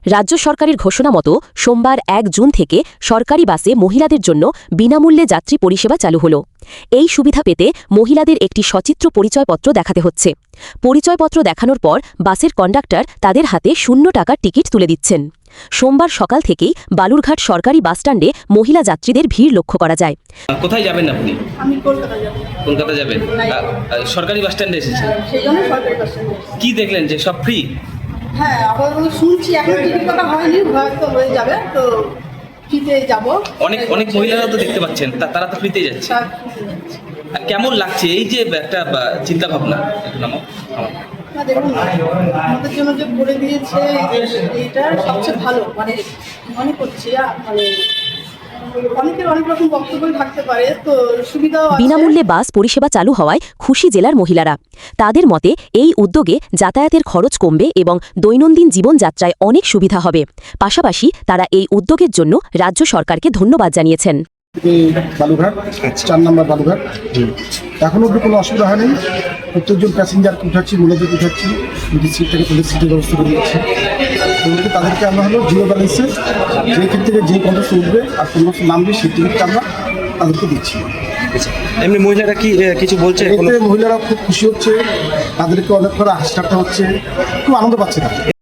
রাজ্য সরকারের ঘোষণা মতো সোমবার ১ জুন থেকে সরকারি বাসে মহিলাদের জন্য বিনামূল্যে যাত্রী পরিষেবা চালু হল। এই সুবিধা পেতে মহিলাদের একটি সচিত্র পরিচয়পত্র দেখাতে হচ্ছে। পরিচয়পত্র দেখানোর পর বাসের কন্ডাক্টর তাদের হাতে 0 টাকার টিকিট তুলে দিচ্ছেন। সোমবার সকাল থেকেই বালুরঘাট সরকারি বাসস্ট্যান্ডে মহিলা যাত্রীদের ভিড় লক্ষ্য করা যায়। কোথায় যাবেন আপনি? আমি কলকাতা যাব। কলকাতা যাবেন? সরকারি বাস স্ট্যান্ডে এসেছেন? সেই জন্য সরকারি বাস স্ট্যান্ডে। কি দেখলেন যে সব ফ্রি? হ্যাঁ, আপাতত শুনছি এখন টিকিট কাটা হয়নি, হয়তো হয়ে যাবে, তো ফ্রিতে যাব। অনেক মহিলারা তো দেখতে পাচ্ছেন, তারা তো ফ্রিতে যাচ্ছে। আর কেমন লাগছে এই যে একটা চিন্তা ভাবনা? না দেখুন, আমাদের জন্য যে করে দিয়েছে এইটা সবচেয়ে ভালো, মানে মনে করছি মানে অনেকের অনেক রকম বক্তব্য থাকতে পারে, তো সুবিধাও আছে। বিনামূল্যে বাস পরিষেবা চালু হওয়ায় খুশি জেলার মহিলারা। তাদের মতে এই উদ্যোগে যাতায়াতের খরচ কমবে এবং দৈনন্দিন জীবনযাত্রায় অনেক সুবিধা হবে। পাশাপাশি তারা এই উদ্যোগের জন্য রাজ্য সরকারকে ধন্যবাদ জানিয়েছেন। বালুরঘাট 4 নম্বর বালুরঘাট, এখনো অব্দি কোনো অসুবিধা হয়নি। প্রত্যেকজন প্যাসেঞ্জারকে উঠাচ্ছি, মহিলাদের উঠাচ্ছি, সিট থেকে তুলে সিটের ব্যবস্থা করে দিচ্ছি। তাদেরকে আমরা হলো জিরো ব্যালেন্সে যে ক্ষেত্রে থেকে যে কন্ডাক্টর উঠবে আর কন্ডাক্টর নামবে সেই টিকিটটা আমরা তাদেরকে দিচ্ছি। এমনি মহিলারা কি কিছু বলছে? মহিলারা খুব খুশি হচ্ছে, তাদেরকে অনেক করে হাসি ঠাট্টা হচ্ছে, খুব আনন্দ পাচ্ছে তারা।